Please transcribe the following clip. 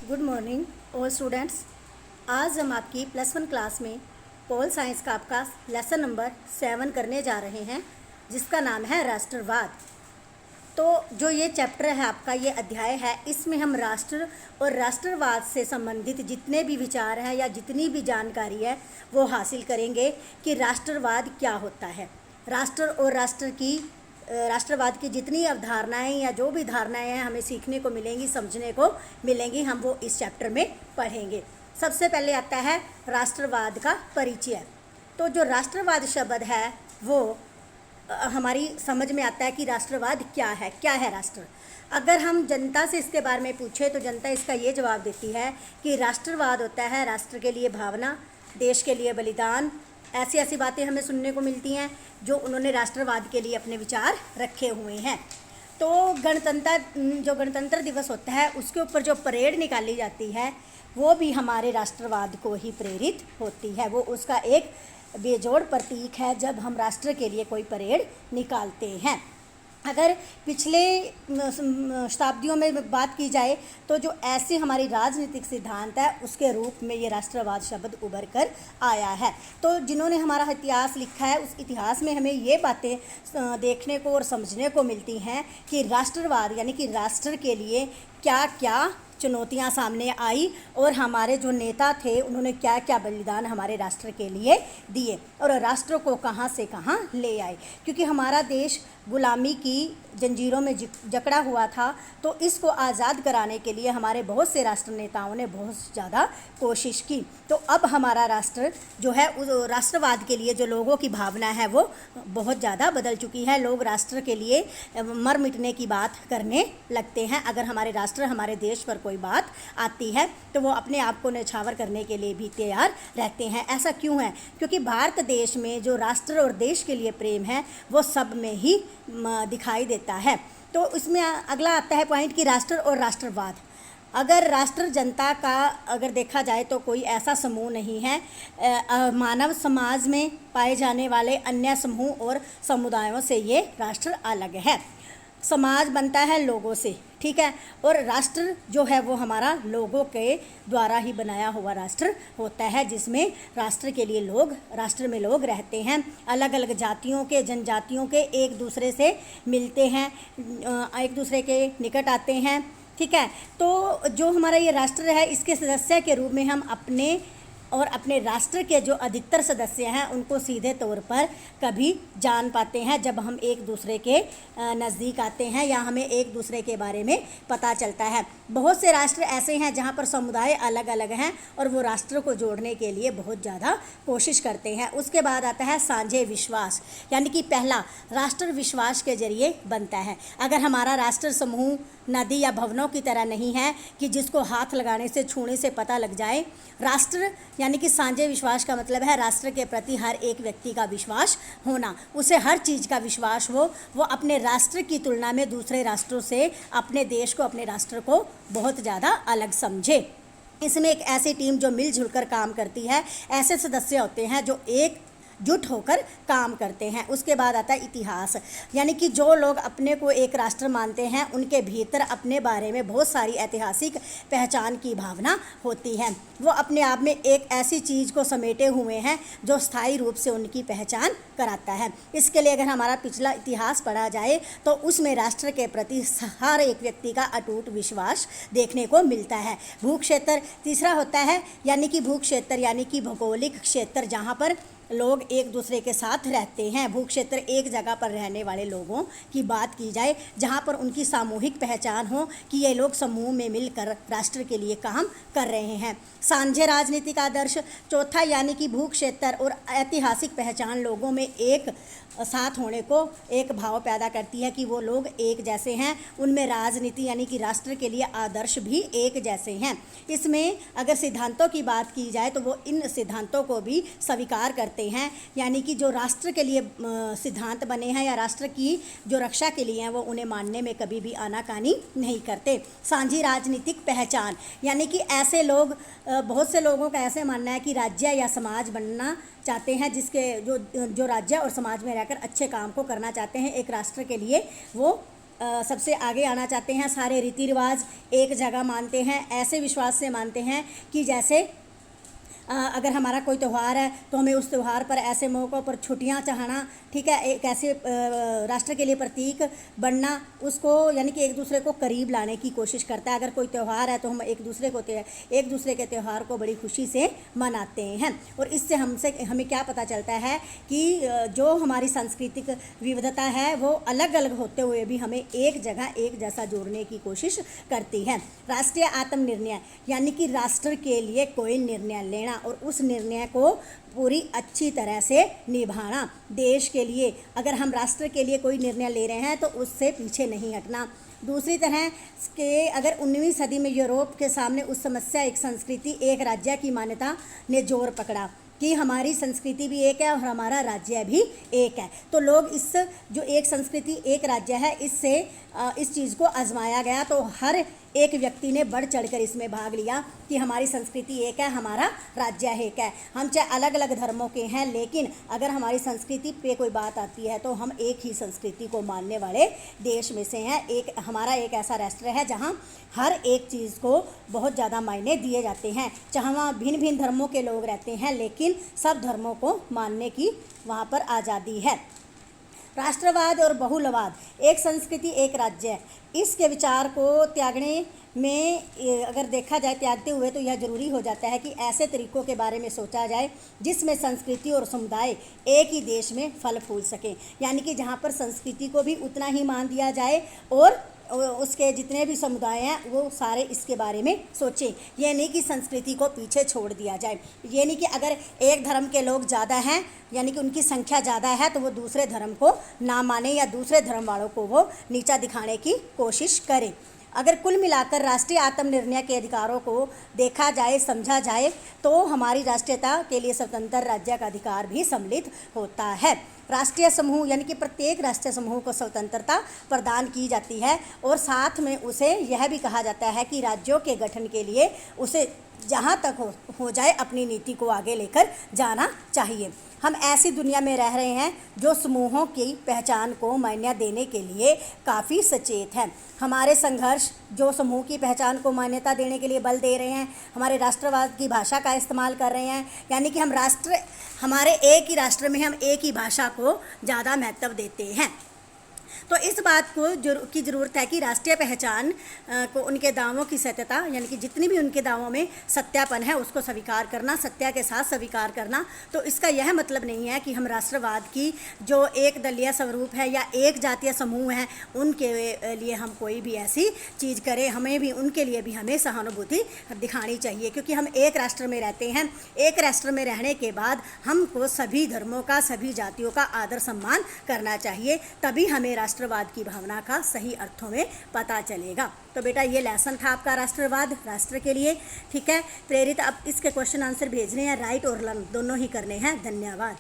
Good morning all students. आज हम आपकी +1 क्लास में पोल साइंस का आपका लेसन नंबर 7 करने जा रहे हैं, जिसका नाम है राष्ट्रवाद। तो जो ये चैप्टर है आपका, ये अध्याय है, इसमें हम राष्ट्र और राष्ट्रवाद से संबंधित जितने भी विचार हैं या जितनी भी जानकारी है वो हासिल करेंगे कि राष्ट्रवाद क्या होता है। राष्ट्र और राष्ट्रवाद की जितनी अवधारणाएं या जो भी धारणाएं हैं हमें सीखने को मिलेंगी, समझने को मिलेंगी, हम वो इस चैप्टर में पढ़ेंगे। सबसे पहले आता है राष्ट्रवाद का परिचय। तो जो राष्ट्रवाद शब्द है वो हमारी समझ में आता है कि राष्ट्रवाद क्या है राष्ट्र। अगर हम जनता से इसके बारे में पूछें तो जनता इसका ये जवाब देती है कि राष्ट्रवाद होता है राष्ट्र के लिए भावना, देश के लिए बलिदान। ऐसी ऐसी बातें हमें सुनने को मिलती हैं जो उन्होंने राष्ट्रवाद के लिए अपने विचार रखे हुए हैं। तो गणतंत्र दिवस होता है, उसके ऊपर जो परेड निकाली जाती है वो भी हमारे राष्ट्रवाद को ही प्रेरित होती है। वो उसका एक बेजोड़ प्रतीक है जब हम राष्ट्र के लिए कोई परेड निकालते हैं। अगर पिछले शताब्दियों में बात की जाए तो जो ऐसे हमारी राजनीतिक सिद्धांत है उसके रूप में ये राष्ट्रवाद शब्द उभर कर आया है। तो जिन्होंने हमारा इतिहास लिखा है उस इतिहास में हमें ये बातें देखने को और समझने को मिलती हैं कि राष्ट्रवाद यानी कि राष्ट्र के लिए क्या क्या चुनौतियां सामने आई और हमारे जो नेता थे उन्होंने क्या क्या बलिदान हमारे राष्ट्र के लिए दिए और राष्ट्र को कहां से कहां ले आए। क्योंकि हमारा देश गुलामी की जंजीरों में जकड़ा हुआ था, तो इसको आज़ाद कराने के लिए हमारे बहुत से राष्ट्र नेताओं ने बहुत ज़्यादा कोशिश की। तो अब हमारा राष्ट्र जो है उस राष्ट्रवाद के लिए जो लोगों की भावना है वो बहुत ज़्यादा बदल चुकी है। लोग राष्ट्र के लिए मर मिटने की बात करने लगते हैं। अगर हमारे राष्ट्र हमारे देश पर कोई बात आती है तो वो अपने आप को न्यौछावर करने के लिए भी तैयार रहते हैं। ऐसा क्यों है? क्योंकि भारत देश में जो राष्ट्र और देश के लिए प्रेम है वो सब में ही दिखाई देता है। तो इसमें अगला आता है पॉइंट कि राष्ट्र और राष्ट्रवाद। अगर राष्ट्र जनता का अगर देखा जाए तो कोई ऐसा समूह नहीं है, मानव समाज में पाए जाने वाले अन्य समूह और समुदायों से ये राष्ट्र अलग है। समाज बनता है लोगों से, ठीक है, और राष्ट्र जो है वो हमारा लोगों के द्वारा ही बनाया हुआ राष्ट्र होता है, जिसमें राष्ट्र के लिए राष्ट्र में लोग रहते हैं, अलग अलग जातियों के जनजातियों के एक दूसरे से मिलते हैं, एक दूसरे के निकट आते हैं, ठीक है। तो जो हमारा ये राष्ट्र है इसके सदस्य के रूप में हम अपने राष्ट्र के जो अधिकतर सदस्य हैं उनको सीधे तौर पर कभी जान पाते हैं जब हम एक दूसरे के नज़दीक आते हैं या हमें एक दूसरे के बारे में पता चलता है। बहुत से राष्ट्र ऐसे हैं जहां पर समुदाय अलग अलग हैं और वो राष्ट्र को जोड़ने के लिए बहुत ज़्यादा कोशिश करते हैं। उसके बाद आता है साझे विश्वास, यानी कि पहला राष्ट्र विश्वास के जरिए बनता है। अगर हमारा राष्ट्र समूह नदी या भवनों की तरह नहीं है कि जिसको हाथ लगाने से छूने से पता लग जाए। राष्ट्र यानी कि साझे विश्वास का मतलब है राष्ट्र के प्रति हर एक व्यक्ति का विश्वास होना, उसे हर चीज़ का विश्वास हो, वो अपने राष्ट्र की तुलना में दूसरे राष्ट्रों से अपने देश को, अपने राष्ट्र को बहुत ज़्यादा अलग समझे। इसमें एक ऐसी टीम जो मिलजुल कर काम करती है, ऐसे सदस्य होते हैं जो एकजुट होकर काम करते हैं। उसके बाद आता है इतिहास, यानी कि जो लोग अपने को एक राष्ट्र मानते हैं उनके भीतर अपने बारे में बहुत सारी ऐतिहासिक पहचान की भावना होती है। वो अपने आप में एक ऐसी चीज़ को समेटे हुए हैं जो स्थायी रूप से उनकी पहचान कराता है। इसके लिए अगर हमारा पिछला इतिहास पढ़ा जाए तो उसमें राष्ट्र के प्रति हर एक व्यक्ति का अटूट विश्वास देखने को मिलता है। भू क्षेत्र तीसरा होता है, यानी कि भू क्षेत्र यानी कि भौगोलिक क्षेत्र जहाँ पर लोग एक दूसरे के साथ रहते हैं। भू क्षेत्र एक जगह पर रहने वाले लोगों की बात की जाए जहाँ पर उनकी सामूहिक पहचान हो कि ये लोग समूह में मिलकर राष्ट्र के लिए काम कर रहे हैं। साझे राजनीतिक आदर्श चौथा, यानी कि भू क्षेत्र और ऐतिहासिक पहचान लोगों में एक साथ होने को एक भाव पैदा करती है कि वो लोग एक जैसे हैं। उनमें राजनीति यानी कि राष्ट्र के लिए आदर्श भी एक जैसे हैं। इसमें अगर सिद्धांतों की बात की जाए तो वो इन सिद्धांतों को भी स्वीकार करते हैं, यानी कि जो राष्ट्र के लिए सिद्धांत बने हैं या राष्ट्र की जो रक्षा के लिए हैं वो उन्हें मानने में कभी भी आनाकानी नहीं करते। साझी राजनीतिक पहचान, यानी कि ऐसे लोग, बहुत से लोगों का ऐसे मानना है कि राज्य या समाज बनना चाहते हैं जिसके जो राज्य और समाज में रहकर अच्छे काम को करना चाहते हैं। एक राष्ट्र के लिए वो सबसे आगे आना चाहते हैं, सारे रीति रिवाज एक जगह मानते हैं, ऐसे विश्वास से मानते हैं कि जैसे अगर हमारा कोई त्यौहार है तो हमें उस त्यौहार पर ऐसे मौक़ों पर छुट्टियां चाहना, ठीक है, एक ऐसे राष्ट्र के लिए प्रतीक बनना, उसको यानी कि एक दूसरे को करीब लाने की कोशिश करता है। अगर कोई त्यौहार है तो हम एक दूसरे के त्यौहार को बड़ी खुशी से मनाते हैं। और इससे हमें क्या पता चलता है कि जो हमारी सांस्कृतिक विविधता है वो अलग अलग होते हुए भी हमें एक जगह एक जैसा जोड़ने की कोशिश करती है। राष्ट्रीय आत्मनिर्णय यानी कि राष्ट्र के लिए कोई निर्णय लेना और उस निर्णय को पूरी अच्छी तरह से निभाना। देश के लिए अगर हम राष्ट्र के लिए कोई निर्णय ले रहे हैं तो उससे पीछे नहीं हटना। दूसरी तरह के अगर 19वीं सदी में यूरोप के सामने उस समस्या एक संस्कृति एक राज्य की मान्यता ने जोर पकड़ा कि हमारी संस्कृति भी एक है और हमारा राज्य भी एक है, तो लोग इस जो एक संस्कृति एक राज्य है इससे इस चीज़ को आजमाया गया। तो हर एक व्यक्ति ने बढ़ चढ़कर इसमें भाग लिया कि हमारी संस्कृति एक है, हमारा राज्य एक है। हम चाहे अलग अलग धर्मों के हैं, लेकिन अगर हमारी संस्कृति पे कोई बात आती है तो हम एक ही संस्कृति को मानने वाले देश में से हैं। हमारा एक ऐसा राष्ट्र है जहाँ हर एक चीज़ को बहुत ज़्यादा मायने दिए जाते हैं, चाहे वहाँ भिन्न भिन्न धर्मों के लोग रहते हैं, लेकिन सब धर्मों को मानने की वहाँ पर आज़ादी है। राष्ट्रवाद और बहुलवाद, एक संस्कृति एक राज्य, इसके विचार को त्यागने में अगर देखा जाए त्यागते हुए तो यह ज़रूरी हो जाता है कि ऐसे तरीक़ों के बारे में सोचा जाए जिसमें संस्कृति और समुदाय एक ही देश में फल फूल सकें। यानी कि जहाँ पर संस्कृति को भी उतना ही मान दिया जाए और उसके जितने भी समुदाय हैं वो सारे इसके बारे में सोचें। ये नहीं कि संस्कृति को पीछे छोड़ दिया जाए। ये नहीं कि अगर एक धर्म के लोग ज़्यादा हैं यानी कि उनकी संख्या ज़्यादा है तो वो दूसरे धर्म को ना माने या दूसरे धर्म वालों को वो नीचा दिखाने की कोशिश करें। अगर कुल मिलाकर राष्ट्रीय आत्मनिर्णय के अधिकारों को देखा जाए समझा जाए तो हमारी राष्ट्रीयता के लिए स्वतंत्र राज्य का अधिकार भी सम्मिलित होता है। राष्ट्रीय समूह यानी कि प्रत्येक राष्ट्रीय समूह को स्वतंत्रता प्रदान की जाती है और साथ में उसे यह भी कहा जाता है कि राज्यों के गठन के लिए उसे जहाँ तक हो जाए अपनी नीति को आगे लेकर जाना चाहिए। हम ऐसी दुनिया में रह रहे हैं जो समूहों की पहचान को मान्यता देने के लिए काफ़ी सचेत है। हमारे संघर्ष जो समूह की पहचान को मान्यता देने के लिए बल दे रहे हैं, हमारे राष्ट्रवाद की भाषा का इस्तेमाल कर रहे हैं, यानी कि हमारे एक ही राष्ट्र में हम एक ही भाषा को ज़्यादा महत्व देते हैं। तो इस बात को की ज़रूरत है कि राष्ट्रीय पहचान को उनके दावों की सत्यता यानी कि जितनी भी उनके दावों में सत्यापन है उसको स्वीकार करना, सत्या के साथ स्वीकार करना। तो इसका यह मतलब नहीं है कि हम राष्ट्रवाद की जो एक दलीय स्वरूप है या एक जातीय समूह है उनके लिए हम कोई भी ऐसी चीज़ करें। हमें भी उनके लिए भी हमें सहानुभूति दिखानी चाहिए, क्योंकि हम एक राष्ट्र में रहते हैं। एक राष्ट्र में रहने के बाद हमको सभी धर्मों का सभी जातियों का आदर सम्मान करना चाहिए, तभी हमें राष्ट्रवाद की भावना का सही अर्थों में पता चलेगा। तो बेटा ये लेसन था आपका राष्ट्रवाद, राष्ट्र के लिए, ठीक है। प्रेरित अब इसके क्वेश्चन आंसर भेजने हैं, राइट और लर्न दोनों ही करने हैं। धन्यवाद।